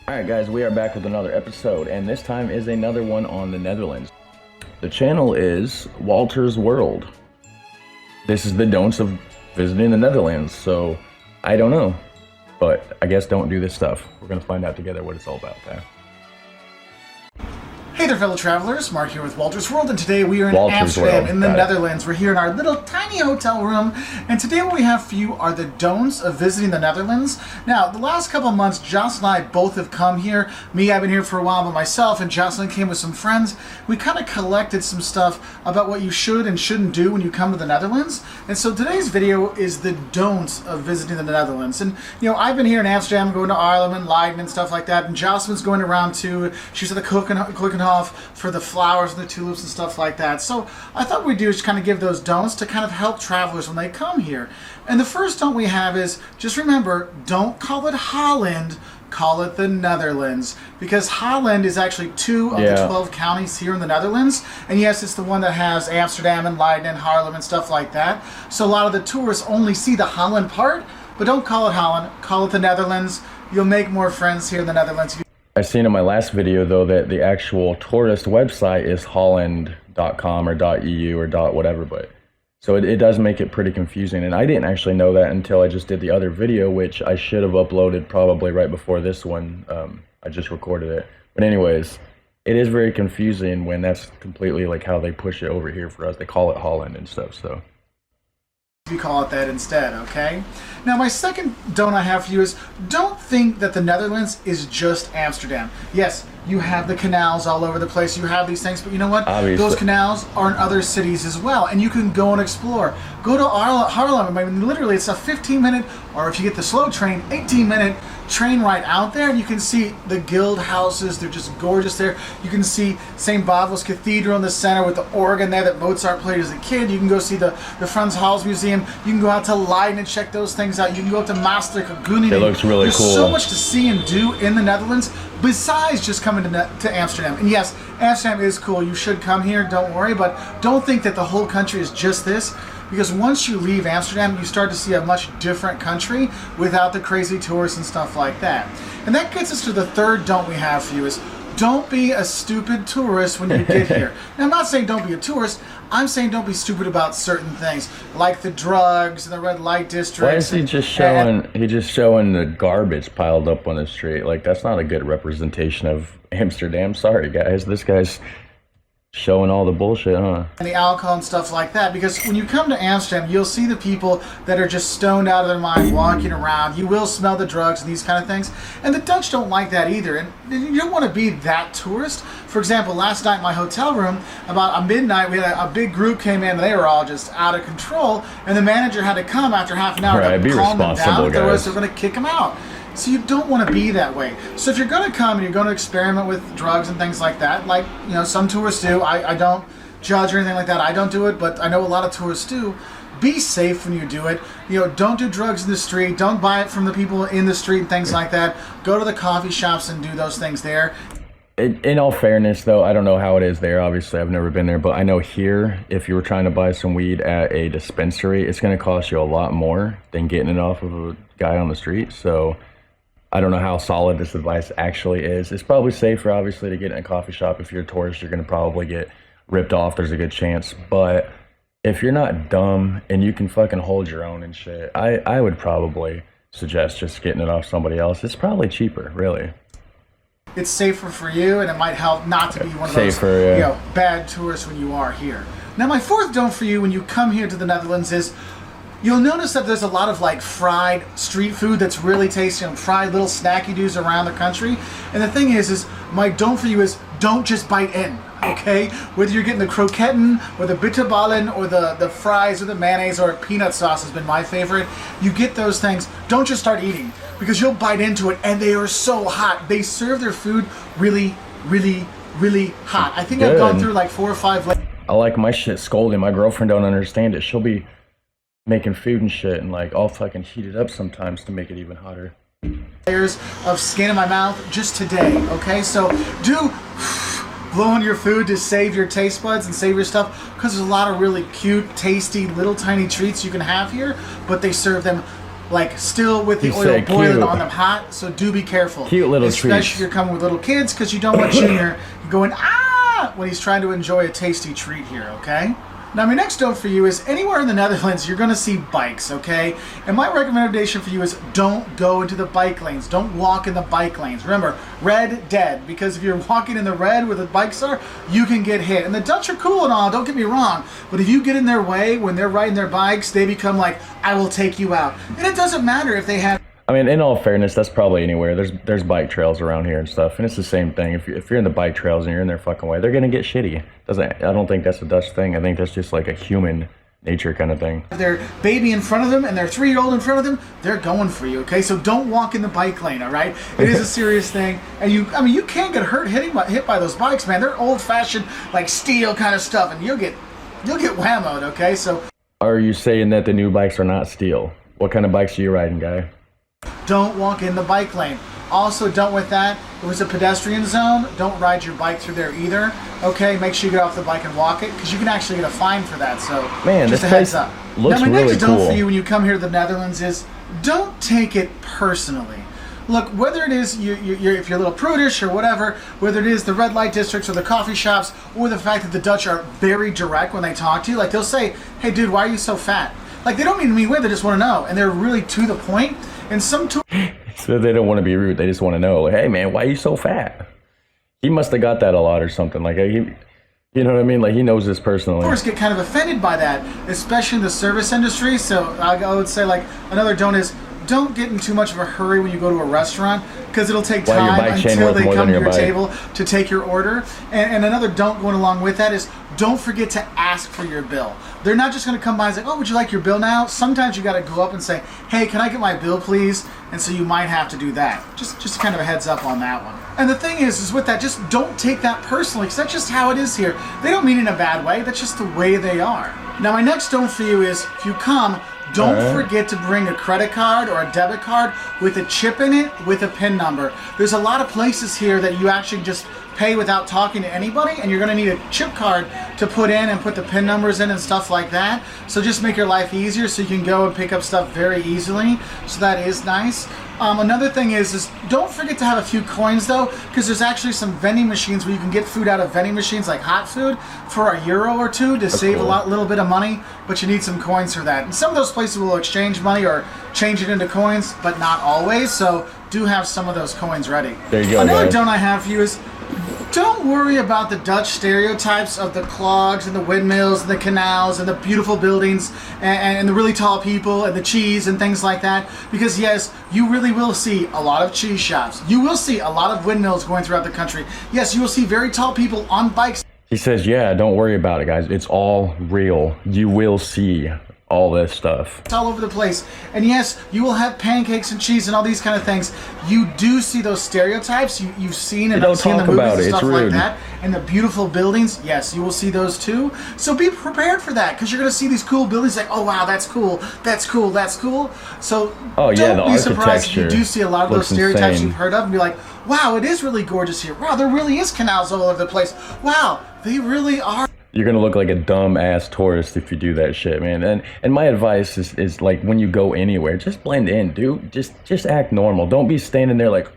Alright guys, we are back with another episode, and this time is another one on the Netherlands. The channel is Walter's World. This is the don'ts of visiting the Netherlands, so I don't know. But I guess don't do this stuff. We're gonna find out together what it's all about, okay? Hey there, fellow travelers. Mark here with Walter's World, and today we are in Amsterdam in the Netherlands. We're here in our little tiny hotel room, and today what we have for you are the don'ts of visiting the Netherlands. Now, the last couple of months, Jocelyn and I both have come here. Me, I've been here for a while by myself, and Jocelyn came with some friends. We kind of collected some stuff about what you should and shouldn't do when you come to the Netherlands. And so today's video is the don'ts of visiting the Netherlands. And, you know, I've been here in Amsterdam, going to Ireland and Leiden and stuff like that, and Jocelyn's going around too. She's at the Keukenhof for the flowers and the tulips and stuff like that. So I thought we'd do is kind of give those don'ts to kind of help travelers when they come here. And the first don't we have is, just remember, don't call it Holland, call it the Netherlands, because Holland is actually two of the 12 counties here in the Netherlands, and yes, it's the one that has Amsterdam and Leiden and Haarlem and stuff like that. So a lot of the tourists only see the Holland part, but don't call it Holland, call it the Netherlands. You'll make more friends here in the Netherlands. I seen in my last video though that the actual tourist website is holland.com or .eu or .whatever, but so it does make it pretty confusing, and I didn't actually know that until I just did the other video, which I should have uploaded probably right before this one. I just recorded it, but anyways, it is very confusing when that's completely like how they push it over here for us. They call it Holland and stuff, so you call it that instead, okay? Now, my second don't I have for you is, don't think that the Netherlands is just Amsterdam. Yes, you have the canals all over the place, you have these things, but you know what? Obviously. Those canals are in other cities as well, and you can go and explore. Go to Haarlem. I mean, literally, it's a 15-minute, or if you get the slow train, 18-minute train ride out there, and you can see the guild houses. They're just gorgeous there. You can see St. Bavo's Cathedral in the center with the organ there that Mozart played as a kid. You can go see the Frans Hals Museum. You can go out to Leiden and check those things out. You can go up to Maastricht or Groningen. It looks really cool. There's so much to see and do in the Netherlands besides just coming to Amsterdam. And yes, Amsterdam is cool. You should come here, don't worry, but don't think that the whole country is just this, because once you leave Amsterdam, you start to see a much different country without the crazy tourists and stuff like that. And that gets us to the third don't we have for you is, don't be a stupid tourist when you get here. Now, I'm not saying don't be a tourist. I'm saying don't be stupid about certain things, like the drugs and the red light districts. Why is he just showing the garbage piled up on the street? Like, that's not a good representation of Amsterdam. Sorry, guys. This guy's showing all the bullshit, huh? And the alcohol and stuff like that, because when you come to Amsterdam, you'll see the people that are just stoned out of their mind walking around. You will smell the drugs and these kind of things, and the Dutch don't like that either, and you don't want to be that tourist. For example, last night in my hotel room, about midnight, we had a big group came in, and they were all just out of control, and the manager had to come after half an hour to calm them down, otherwise they're going to kick them out. So you don't want to be that way. So if you're going to come and you're going to experiment with drugs and things like that, like, you know, some tourists do, I don't judge or anything like that, I don't do it, but I know a lot of tourists do. Be safe when you do it. You know, don't do drugs in the street, don't buy it from the people in the street and things like that. Go to the coffee shops and do those things there. In all fairness, though, I don't know how it is there. Obviously, I've never been there, but I know here, if you were trying to buy some weed at a dispensary, it's going to cost you a lot more than getting it off of a guy on the street. So I don't know how solid this advice actually is. It's probably safer, obviously, to get in a coffee shop. If you're a tourist, you're going to probably get ripped off. There's a good chance. But if you're not dumb and you can fucking hold your own and shit, I would probably suggest just getting it off somebody else. It's probably cheaper, really. It's safer for you, and it might help not to be one of those you know, bad tourists when you are here. Now, my fourth don't for you when you come here to the Netherlands is, you'll notice that there's a lot of like fried street food that's really tasty, and fried little snacky doos around the country. And the thing is my don't for you is, don't just bite in, okay? Whether you're getting the croquetten or the bitterballen or the fries or the mayonnaise or peanut sauce has been my favorite. You get those things, don't just start eating, because you'll bite into it and they are so hot. They serve their food really, really, really hot. I think I've gone through like 4 or 5 I like my shit scolding. My girlfriend don't understand it. She'll be making food and shit, and like I'll fucking heat it up sometimes to make it even hotter. Layers of skin in my mouth just today, okay? So do blow on your food to save your taste buds and save your stuff, because there's a lot of really cute, tasty, little tiny treats you can have here, but they serve them like still with the He oil said boiling cute. on them hot. So do be careful. Cute little Especially treats. if you're coming with little kids, because you don't want Junior going, ah, when he's trying to enjoy a tasty treat here, okay? Now, my next note for you is anywhere in the Netherlands, you're going to see bikes, okay? And my recommendation for you is don't go into the bike lanes. Don't walk in the bike lanes. Remember, red, dead. Because if you're walking in the red where the bikes are, you can get hit. And the Dutch are cool and all, don't get me wrong. But if you get in their way when they're riding their bikes, they become like, I will take you out. And it doesn't matter if they have... I mean, in all fairness, that's probably anywhere. There's bike trails around here and stuff, and it's the same thing. If you're in the bike trails and you're in their fucking way, they're gonna get shitty. I don't think that's a Dutch thing. I think that's just like a human nature kind of thing. Their baby in front of them and their 3-year-old in front of them, they're going for you, okay? So don't walk in the bike lane, all right? It is a serious thing. And you can get hit by those bikes, man. They're old-fashioned, like steel kind of stuff, and you'll get whammoed, okay? So Are you saying that the new bikes are not steel? What kind of bikes are you riding, guy? don't walk in the bike lane. Also, don't with that, it was a pedestrian zone. Don't ride your bike through there either. Okay, make sure you get off the bike and walk it, because you can actually get a fine for that. So, man, just this a heads place up. looks now, my really next don't cool. for you when you come here to the Netherlands is don't take it personally. Look, whether it is you're if you're a little prudish or whatever, whether it is the red light districts or the coffee shops, or the fact that the Dutch are very direct when they talk to you, like they'll say, "Hey, dude, why are you so fat?" Like they don't mean to be weird, they just want to know, and they're really to the point. And some So they don't want to be rude. They just want to know, like, hey man, why are you so fat? He must have got that a lot or something. Like you know what I mean? Like he knows this personally. tourists get kind of offended by that, especially in the service industry. So I would say, like, another don't is don't get in too much of a hurry when you go to a restaurant, because it'll take Why, your time bike chain until worth they more come than to your your bike? table to take your order. And another don't going along with that is don't forget to ask for your bill. They're not just going to come by and say, oh, would you like your bill now? Sometimes you got to go up and say, hey, can I get my bill, please? And so you might have to do that. Just kind of a heads up on that one. And the thing is with that, just don't take that personally, because that's just how it is here. They don't mean it in a bad way. That's just the way they are. Now, my next don't for you is, if you come, don't forget to bring a credit card or a debit card with a chip in it with a PIN number. There's a lot of places here that you actually just pay without talking to anybody, and you're going to need a chip card to put in and put the PIN numbers in and stuff like that. So just make your life easier so you can go and pick up stuff very easily. So that is nice. Another thing is don't forget to have a few coins though, because there's actually some vending machines where you can get food out of vending machines, like hot food, for €1 or $2 to save cool. a little bit of money, but you need some coins for that. And some of those places will exchange money or change it into coins, but not always. So do have some of those coins ready. There you go, Another guys. don't I have for you is don't worry about the Dutch stereotypes of the clogs and the windmills and the canals and the beautiful buildings and the really tall people and the cheese and things like that. Because yes, you really will see a lot of cheese shops. You will see a lot of windmills going throughout the country. Yes, you will see very tall people on bikes. He says, yeah, don't worry about it, guys. It's all real. You will see all this stuff. It's all over the place. And yes, you will have pancakes and cheese and all these kind of things. You do see those stereotypes. You've seen and Don't seen the talk movies about and it. stuff It's like rude. that. And the beautiful buildings, yes, you will see those too. So be prepared for that, because you're going to see these cool buildings like, oh wow, that's cool, that's cool, that's cool. So Oh, yeah, don't the be surprised if you architecture do see a lot of those looks stereotypes insane. you've heard of and be like, wow, it is really gorgeous here. Wow, there really is canals all over the place. Wow, they really are. You're gonna look like a dumb ass tourist if you do that shit, man. And my advice is like, when you go anywhere, just blend in, dude. Just act normal. Don't be standing there like,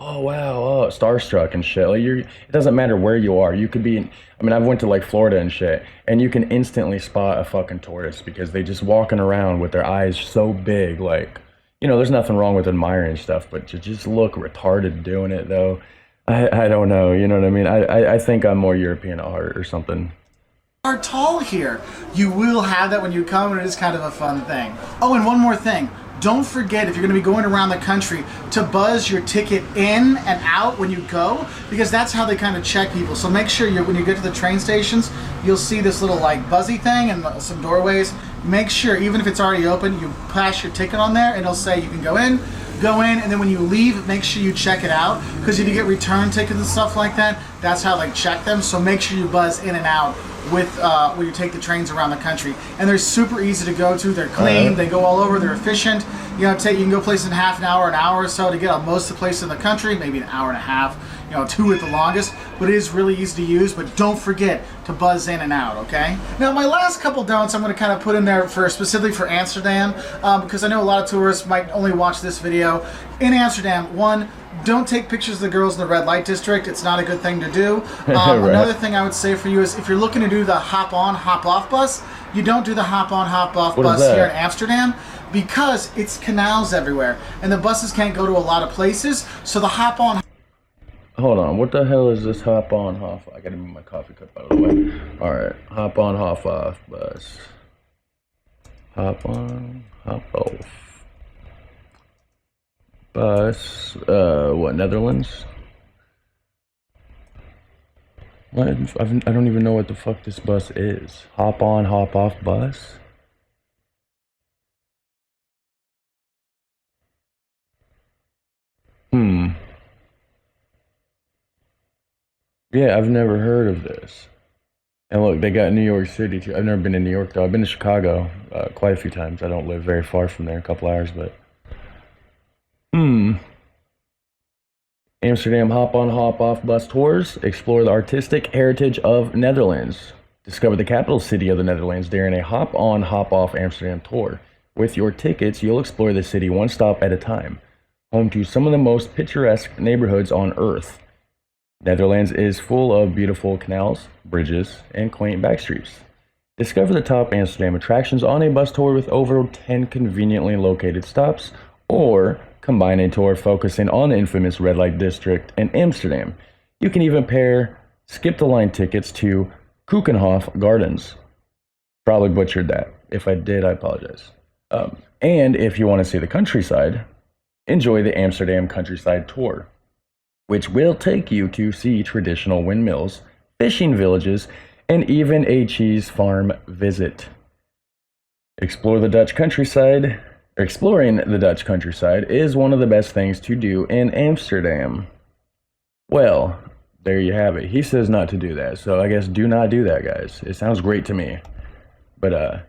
oh wow, oh, starstruck and shit. Like it doesn't matter where you are. You could be I mean, I've went to like Florida and shit, and you can instantly spot a fucking tourist because they just walking around with their eyes so big. Like, you know, there's nothing wrong with admiring stuff, but to just look retarded doing it though, I don't know. You know what I mean? I think I'm more European art or something. Are tall here. You will have that when you come, and it is kind of a fun thing. Oh, and one more thing. Don't forget, if you're going to be going around the country, to buzz your ticket in and out when you go, because that's how they kind of check people. So make sure when you get to the train stations, you'll see this little like buzzy thing and some doorways. Make sure, even if it's already open, you pass your ticket on there and it'll say you can go in, and then when you leave, make sure you check it out, because if you get return tickets and stuff like that, that's how they check them. So make sure you buzz in and out with where you take the trains around the country, and they're super easy to go to. They're clean. They go all over. They're efficient. You know, you can go places in half an hour or so to get on most of the places in the country. Maybe an hour and a half. You know, 2 at the longest, but it is really easy to use. But don't forget to buzz in and out, okay? Now, my last couple don'ts I'm going to kind of put in there specifically for Amsterdam, because I know a lot of tourists might only watch this video. In Amsterdam, 1, don't take pictures of the girls in the red light district. It's not a good thing to do. Right. Another thing I would say for you is if you're looking to do the hop-on, hop-off bus, you don't do the hop-on, hop-off bus here in Amsterdam, because it's canals everywhere, and the buses can't go to a lot of places, so the hop-on... Hold on, what the hell is this hop on, hop off? I gotta move my coffee cup out of the way. Alright, hop on, hop off bus. Hop on, hop off. Bus, what, Netherlands? What? I don't even know what the fuck this bus is. Hop on, hop off bus? Yeah, I've never heard of this. And look, they got New York City too. I've never been to New York though. I've been to Chicago quite a few times. I don't live very far from there, a couple hours, but Amsterdam hop on hop off bus tours. Explore the artistic heritage of Netherlands. Discover the capital city of the Netherlands during a hop on hop off Amsterdam tour. With your tickets, you'll explore the city one stop at a time. Home to some of the most picturesque neighborhoods on earth. Netherlands is full of beautiful canals, bridges, and quaint backstreets. Discover the top Amsterdam attractions on a bus tour with over 10 conveniently located stops, or combine a tour focusing on the infamous red light district in Amsterdam. You can even pair skip-the-line tickets to Keukenhof Gardens. Probably butchered that. If I did, I apologize. And if you want to see the countryside, enjoy the Amsterdam Countryside Tour, which will take you to see traditional windmills, fishing villages, and even a cheese farm visit. Exploring the Dutch countryside is one of the best things to do in Amsterdam. Well, there you have it. He says not to do that, so I guess do not do that, guys. It sounds great to me. But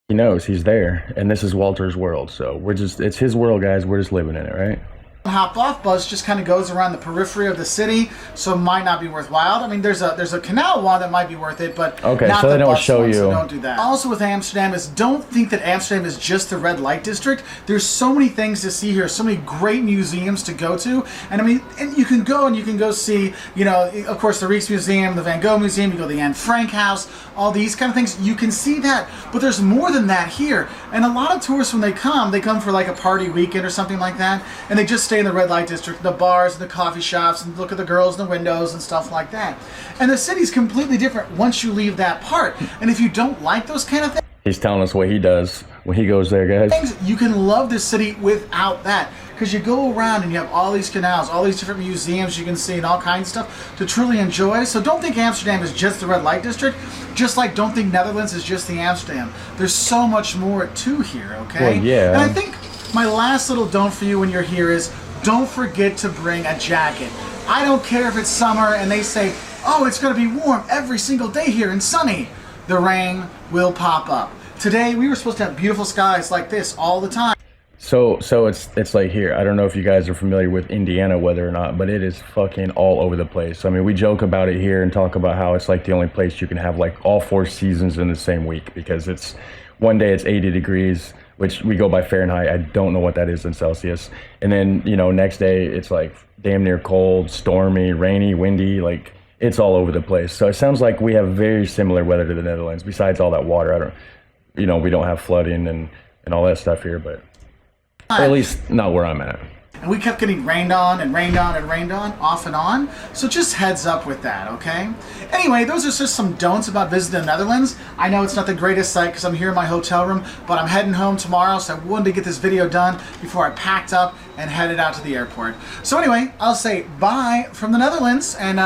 he knows he's there, and this is Walter's world, so it's his world, guys. We're just living in it, right? Hop off bus just kind of goes around the periphery of the city, so it might not be worthwhile. I mean, there's a canal one that might be worth it, but okay, not so the they don't bus show one, you. So don't do that. Also with Amsterdam is don't think that Amsterdam is just the red light district. There's so many things to see here, so many great museums to go to, and I mean, and you can go see, you know, of course the Rijksmuseum, the Van Gogh Museum, you go to the Anne Frank House, all these kind of things. You can see that, but there's more than that here. And a lot of tourists, when they come for like a party weekend or something like that, and they just stay in the red light district, the bars, the coffee shops, and look at the girls in the windows and stuff like that. And the city's completely different once you leave that part. And if you don't like those kind of things, he's telling us what he does when he goes there, guys. You can love this city without that, because you go around and you have all these canals, all these different museums you can see, and all kinds of stuff to truly enjoy. So don't think Amsterdam is just the red light district, just like don't think Netherlands is just the Amsterdam. There's so much more to here, okay? Well, yeah. And I think my last little don't for you when you're here is don't forget to bring a jacket. I don't care if it's summer and they say, oh, it's going to be warm every single day here and sunny. The rain will pop up. Today, we were supposed to have beautiful skies like this all the time. So it's like here. I don't know if you guys are familiar with Indiana weather or not, but it is fucking all over the place. I mean, we joke about it here and talk about how it's like the only place you can have like all 4 seasons in the same week, because it's one day it's 80 degrees, which we go by Fahrenheit. I don't know what that is in Celsius. And then, you know, next day it's like damn near cold, stormy, rainy, windy, like it's all over the place. So it sounds like we have very similar weather to the Netherlands, besides all that water. We don't have flooding and all that stuff here, but at least not where I'm at. And we kept getting rained on and rained on and rained on, off and on. So just heads up with that, okay? Anyway, those are just some don'ts about visiting the Netherlands. I know it's not the greatest sight because I'm here in my hotel room, but I'm heading home tomorrow, so I wanted to get this video done before I packed up and headed out to the airport. So anyway, I'll say bye from the Netherlands, and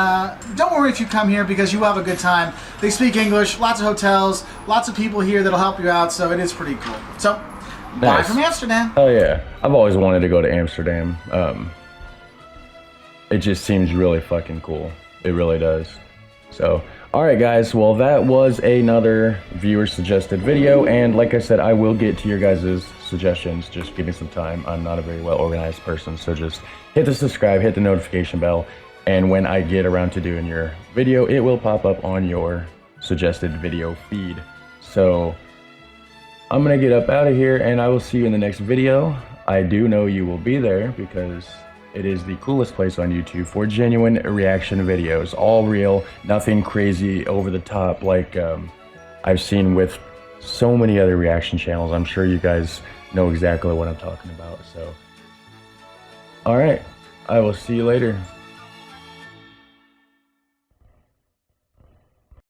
don't worry if you come here because you will have a good time. They speak English, lots of hotels, lots of people here that'll help you out, so it is pretty cool. So, bye from Amsterdam. Oh yeah, I've always wanted to go to Amsterdam. It just seems really fucking cool. It really does. So Alright guys, well that was another viewer suggested video, and like I said, I will get to your guys' suggestions. Just give me some time. I'm not a very well organized person, so just hit the subscribe, hit the notification bell, and when I get around to doing your video, it will pop up on your suggested video feed. So I'm gonna get up out of here, and I will see you in the next video. I do know you will be there because it is the coolest place on YouTube for genuine reaction videos. All real, nothing crazy over the top like I've seen with so many other reaction channels. I'm sure you guys know exactly what I'm talking about. So, alright, I will see you later.